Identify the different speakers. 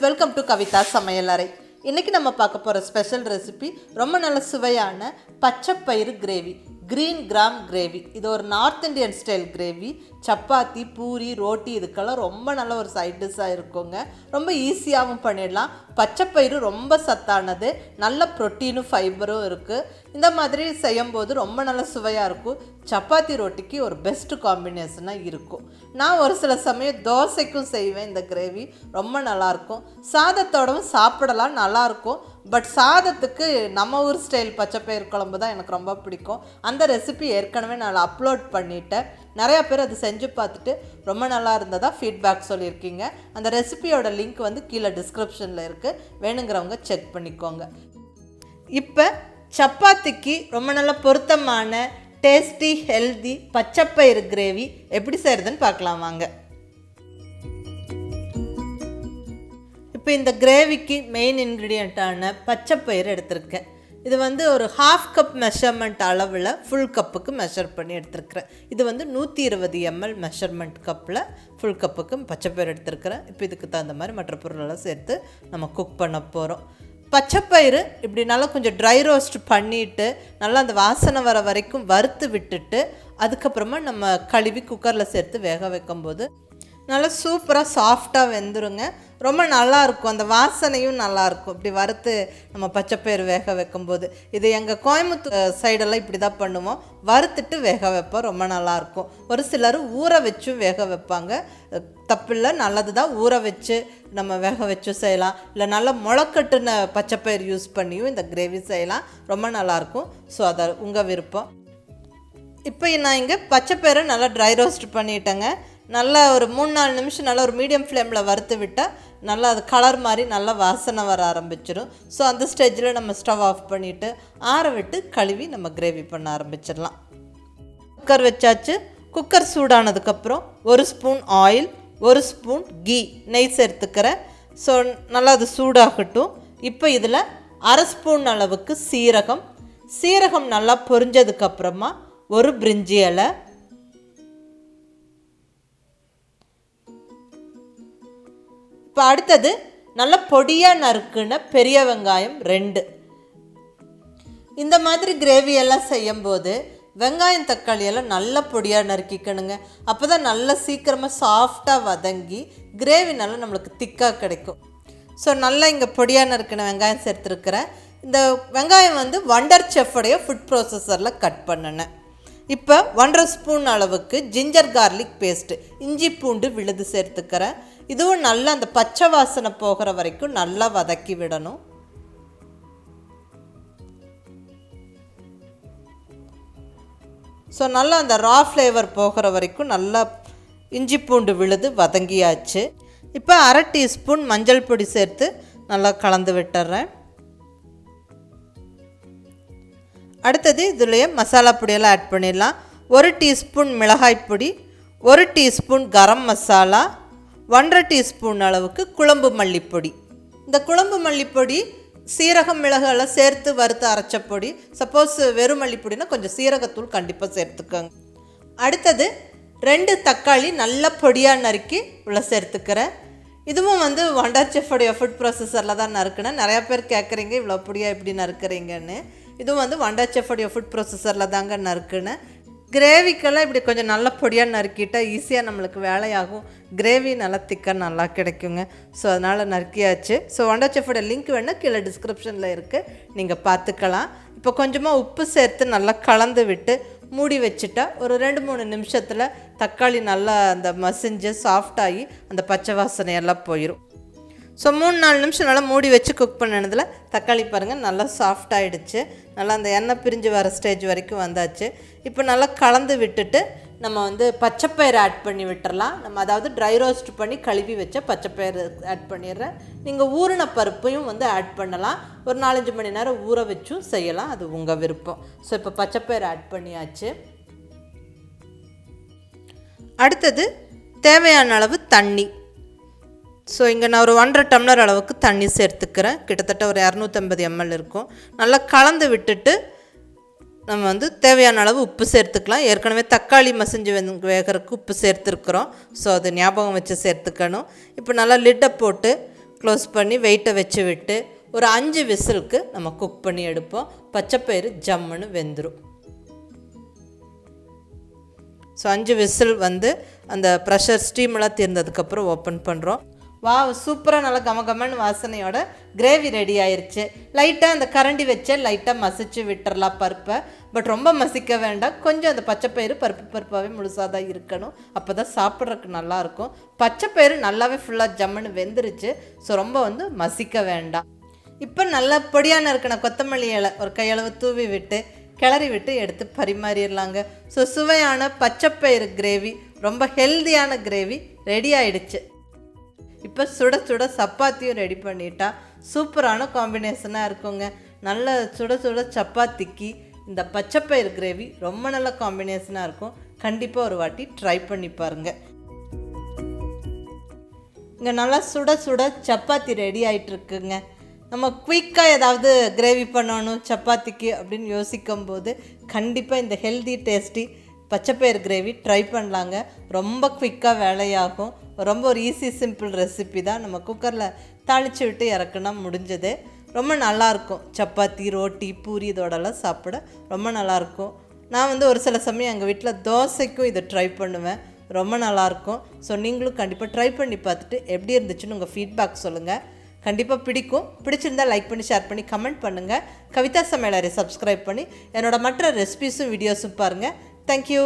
Speaker 1: Welcome to Kavitha சமையலறை. இன்றைக்கி நம்ம பார்க்க போகிற ஸ்பெஷல் ரெசிபி ரொம்ப நல்ல சுவையான பச்சைப்பயிறு கிரேவி, க்ரீன் கிராம் கிரேவி. இது ஒரு north Indian style gravy. Chapati, puri, roti இதுக்கெல்லாம் ரொம்ப நல்ல ஒரு சைட் டிஷ்ஷாக இருக்குங்க. ரொம்ப ஈஸியாகவும் பண்ணிடலாம். பச்சைப்பயிறு ரொம்ப சத்தானது, நல்ல ப்ரோட்டீனும் ஃபைபரும் இருக்குது. இந்த மாதிரி செய்யும்போது ரொம்ப நல்ல சுவையாக இருக்கும். சப்பாத்தி ரோட்டிக்கு ஒரு பெஸ்ட்டு காம்பினேஷனாக இருக்கும். நான் ஒரு சில சமயம் தோசைக்கும் செய்வேன். இந்த கிரேவி ரொம்ப நல்லாயிருக்கும். சாதத்தோடவும் சாப்பிடலாம், நல்லாயிருக்கும். பட் சாதத்துக்கு நம்ம ஊர் ஸ்டைல் பச்சைப்பயிறு குழம்பு தான் எனக்கு ரொம்ப பிடிக்கும். அந்த ரெசிபி ஏற்கனவே நான் அப்லோட் பண்ணிட்டேன். நிறையா பேர் அது செஞ்சு பார்த்துட்டு ரொம்ப நல்லா இருந்ததா ஃபீட்பேக் சொல்லியிருக்கீங்க. அந்த ரெசிபியோட லிங்க் வந்து கீழே டிஸ்கிரிப்ஷனில் இருக்குது, வேணுங்கிறவங்க செக் பண்ணிக்கோங்க. இப்போ சப்பாத்திக்கு ரொம்ப நல்ல பொருத்தமான டேஸ்டி ஹெல்தி பச்சைப்பயிறு கிரேவி எப்படி செய்கிறதுன்னு பார்க்கலாம் வாங்க. இப்போ இந்த கிரேவிக்கு மெயின் இன்க்ரீடியண்ட்டான பச்சைப்பயிறு எடுத்திருக்கேன். இது வந்து ஒரு 1/2 கப் மெஷர்மெண்ட் அளவில் ஃபுல் கப்புக்கு மெஷர் பண்ணி எடுத்துருக்கிறேன். இது வந்து 120 ml மெஷர்மெண்ட் கப்பில் ஃபுல் கப்புக்கு பச்சைப்பயிறு எடுத்துருக்கிறேன். இப்போ இதுக்கு தகுந்த மாதிரி மற்ற பொருளெல்லாம் சேர்த்து நம்ம குக் பண்ண போகிறோம். பச்சைப்பயிறு இப்படி நல்லா கொஞ்சம் ட்ரை ரோஸ்ட் பண்ணிவிட்டு நல்லா அந்த வாசனை வர வரைக்கும் வறுத்து விட்டுட்டு அதுக்கப்புறமா நம்ம கழுவி குக்கரில் சேர்த்து வேக வைக்கும்போது நல்லா சூப்பராக சாஃப்டாக வெந்துருங்க. ரொம்ப நல்லாயிருக்கும், அந்த வாசனையும் நல்லாயிருக்கும் இப்படி வறுத்து நம்ம பச்சைப்பயிறு வேக வைக்கும்போது. இது எங்கள் கோயம்புத்தூர் சைடெல்லாம் இப்படி தான் பண்ணுவோம், வறுத்துட்டு வேக வைப்போம். ரொம்ப நல்லாயிருக்கும். ஒரு சிலர் ஊற வச்சும் வேக வைப்பாங்க, தப்பில்லை, நல்லது தான். ஊற வச்சு நம்ம வேக வச்சும் செய்யலாம், இல்லை நல்லா முளைக்கட்டுன பச்சைப்பயிறு யூஸ் பண்ணியும் இந்த கிரேவி செய்யலாம். ரொம்ப நல்லாயிருக்கும். ஸோ அதை உங்கள் விருப்பம். இப்போ நான் இங்கே பச்சைப்பயிரை நல்லா ட்ரை ரோஸ்ட் பண்ணிட்டேங்க. நல்லா ஒரு 3-4 நிமிஷம் நல்லா ஒரு மீடியம் ஃப்ளேமில் வறுத்து விட்டால் நல்லா அது கலர் மாதிரி நல்லா வாசனை வர ஆரம்பிச்சிடும். ஸோ அந்த ஸ்டேஜில் நம்ம ஸ்டவ் ஆஃப் பண்ணிவிட்டு ஆற விட்டு கழுவி நம்ம கிரேவி பண்ண ஆரம்பிச்சிடலாம். குக்கர் வச்சாச்சு. குக்கர் சூடானதுக்கப்புறம் 1 ஸ்பூன் ஆயில், 1 ஸ்பூன் கீ, நெய் சேர்த்துக்கிறேன். ஸோ நல்லா அது சூடாகட்டும். இப்போ இதில் 1/2 ஸ்பூன் அளவுக்கு சீரகம் நல்லா பொரிஞ்சதுக்கப்புறமா 1 பிரிஞ்சி இலை, இப்போ அடுத்தது நல்ல பொடியாக நறுக்குன பெரிய வெங்காயம் 2. இந்த மாதிரி கிரேவியெல்லாம் செய்யும்போது வெங்காயம் தக்காளியெல்லாம் நல்ல பொடியாக நறுக்கிக்கணுங்க. அப்போ தான் நல்லா சீக்கிரமாக சாஃப்டாக வதங்கி கிரேவி நல்லா நம்மளுக்கு திக்காக கிடைக்கும். ஸோ நல்லா இங்கே பொடியாக நறுக்கின வெங்காயம் சேர்த்துருக்கிறேன். இந்த வெங்காயம் வந்து வண்டர் செஃப்புடைய ஃபுட் ப்ராசஸரில் கட் பண்ணினேன். இப்போ 1/2 ஸ்பூன் அளவுக்கு ஜிஞ்சர் கார்லிக் பேஸ்ட்டு, இஞ்சி பூண்டு விழுது சேர்த்துக்கிறேன். இதுவும் நல்லா அந்த பச்சை வாசனை போகிற வரைக்கும் நல்லா வதக்கி விடணும். ஸோ நல்லா அந்த ரா ஃப்ளேவர் போகிற வரைக்கும் நல்லா இஞ்சி பூண்டு விழுது வதங்கியாச்சு. இப்போ 1/2 டீஸ்பூன் மஞ்சள் பொடி சேர்த்து நல்லா கலந்து விட்டுறேன். அடுத்தது இதுலேயே மசாலா பொடியெல்லாம் ஆட் பண்ணிடலாம். 1 டீஸ்பூன் மிளகாய் பொடி, 1 டீஸ்பூன் கரம் மசாலா, 1/2 டீஸ்பூன் அளவுக்கு குழம்பு மல்லிப்பொடி. இந்த குழம்பு மல்லிப்பொடி சீரகம் மிளகெல்லாம் சேர்த்து வறுத்து அரைச்ச பொடி. சப்போஸ் வெறும் மல்லிப்பொடினா கொஞ்சம் சீரகத்தூள் கண்டிப்பாக சேர்த்துக்கோங்க. அடுத்தது 2 தக்காளி நல்ல பொடியாக நறுக்கி உள்ள சேர்த்துக்கிறேன். இதுவும் வந்து வண்டர் செஃப்புடைய ஃபுட் ப்ராசஸரில் தான் நறுக்குனேன். நிறையா பேர் கேட்குறீங்க இவ்வளோ பொடியாக எப்படி நறுக்குறீங்கன்னு. இதுவும் வந்து வண்டர் செஃப்புடைய ஃபுட் ப்ராசஸரில் தாங்க நறுக்குனேன். கிரேவிக்கெல்லாம் இப்படி கொஞ்சம் நல்ல பொடியாக நறுக்கிட்டால் ஈஸியாக நம்மளுக்கு வேலையாகும். கிரேவி நல்லா திக்காக நல்லா கிடைக்குங்க. ஸோ அதனால் நறுக்கியாச்சு. ஸோ வண்டர் செஃப்போட லிங்க் வேணால் கீழே டிஸ்கிரிப்ஷனில் இருக்குது, நீங்கள் பார்த்துக்கலாம். இப்போ கொஞ்சமாக உப்பு சேர்த்து நல்லா கலந்து விட்டு மூடி வச்சுட்டா ஒரு 2-3 நிமிஷத்தில் தக்காளி நல்லா அந்த மசிஞ்சு சாஃப்டாகி அந்த பச்சை வாசனையெல்லாம் போயிடும். ஸோ 3-4 நிமிஷம் நல்லா மூடி வச்சு குக் பண்ணினதில் தக்காளி பாருங்கள் நல்லா சாஃப்டாகிடுச்சு. நல்லா அந்த எண்ணெய் பிரிஞ்சு வர ஸ்டேஜ் வரைக்கும் வந்தாச்சு. இப்போ நல்லா கலந்து விட்டுட்டு நம்ம வந்து பச்சைப்பயிறு ஆட் பண்ணி விட்டுறலாம். நம்ம அதாவது ட்ரை ரோஸ்ட் பண்ணி கழுவி வச்ச பச்சைப்பயிறு ஆட் பண்ணிடுறேன். நீங்கள் ஊறின பருப்பையும் வந்து ஆட் பண்ணலாம். ஒரு 4-5 மணி நேரம் ஊற வச்சும் செய்யலாம், அது உங்கள் விருப்பம். ஸோ இப்போ பச்சைப்பயிறு ஆட் பண்ணியாச்சு. அடுத்தது தேவையான அளவு தண்ணி. ஸோ இங்கே நான் ஒரு 1.5 டம்ளர் அளவுக்கு தண்ணி சேர்த்துக்கிறேன். கிட்டத்தட்ட ஒரு 250 ml இருக்கும். நல்லா கலந்து விட்டுட்டு நம்ம வந்து தேவையான அளவு உப்பு சேர்த்துக்கலாம். ஏற்கனவே தக்காளி மசிஞ்சு வேகிறதுக்கு உப்பு சேர்த்துருக்குறோம். ஸோ அது ஞாபகம் வச்சு சேர்த்துக்கணும். இப்போ நல்லா லிட்டை போட்டு க்ளோஸ் பண்ணி வெயிட்டை வச்சு விட்டு ஒரு 5 விசிலுக்கு நம்ம குக் பண்ணி எடுப்போம். பச்சைப்பயிறு ஜம்முன்னு வெந்துடும். ஸோ 5 விசில் வந்து அந்த ப்ரெஷர் ஸ்டீமெல்லாம் தீர்ந்ததுக்கப்புறம் ஓப்பன் பண்ணுறோம். சூப்பராக நல்லா கமகமன்னு வாசனையோட கிரேவி ரெடி ஆயிடுச்சு. லைட்டாக அந்த கரண்டி வச்சு லைட்டாக மசிச்சு விட்டுறலாம் பருப்பை. பட் ரொம்ப மசிக்க வேண்டாம். கொஞ்சம் அந்த பச்சைப்பயிறு பருப்பாகவே முழுசாக தான் இருக்கணும். அப்போ தான் சாப்பிட்றதுக்கு நல்லாயிருக்கும். பச்சைப்பயிறு நல்லாவே ஃபுல்லாக ஜம்முன்னு வெந்துருச்சு. ஸோ ரொம்ப வந்து மசிக்க வேண்டாம். இப்போ நல்லா பொடியான இருக்கிற கொத்தமல்லி இலை ஒரு கையளவு தூவி விட்டு கிளறி விட்டு எடுத்து பரிமாறிடலாங்க. ஸோ சுவையான பச்சைப்பயிறு கிரேவி, ரொம்ப ஹெல்தியான கிரேவி ரெடி ஆயிடுச்சு. இப்போ சுட சுட சப்பாத்தியும் ரெடி பண்ணிட்டா சூப்பரான காம்பினேஷனாக இருக்குங்க. நல்ல சுட சுட சப்பாத்திக்கு இந்த பச்சைப்பயிறு கிரேவி ரொம்ப நல்ல காம்பினேஷனாக இருக்கும். கண்டிப்பாக ஒரு வாட்டி ட்ரை பண்ணி பாருங்கள். இங்கே நல்லா சுட சுட சப்பாத்தி ரெடி ஆகிட்டுருக்குங்க. நம்ம குயிக்காக ஏதாவது கிரேவி பண்ணணும் சப்பாத்திக்கு அப்படின்னு யோசிக்கும்போது கண்டிப்பாக இந்த ஹெல்தி டேஸ்டி பச்சைப்பயிறு கிரேவி ட்ரை பண்ணலாங்க. ரொம்ப குயிக்காக வேலையாகும். ரொம்ப ஒரு ஈஸி சிம்பிள் ரெசிபி தான். நம்ம குக்கரில் தாளித்து விட்டு இறக்குனா முடிஞ்சது. ரொம்ப நல்லாயிருக்கும். சப்பாத்தி, ரோட்டி, பூரி இதோடலாம் சாப்பிட ரொம்ப நல்லாயிருக்கும். நான் வந்து ஒரு சில சமயம் எங்கள் வீட்டில் தோசைக்கும் இதை ட்ரை பண்ணுவேன். ரொம்ப நல்லாயிருக்கும். ஸோ நீங்களும் கண்டிப்பாக ட்ரை பண்ணி பார்த்துட்டு எப்படி இருந்துச்சுன்னு உங்கள் ஃபீட்பேக் சொல்லுங்கள். கண்டிப்பாக பிடிக்கும். பிடிச்சிருந்தால் லைக் பண்ணி ஷேர் பண்ணி கமெண்ட் பண்ணுங்கள். கவிதா சமையலறை சப்ஸ்கிரைப் பண்ணி என்னோடய மற்ற ரெசிபீஸும் வீடியோஸும் பாருங்கள். தேங்க்யூ.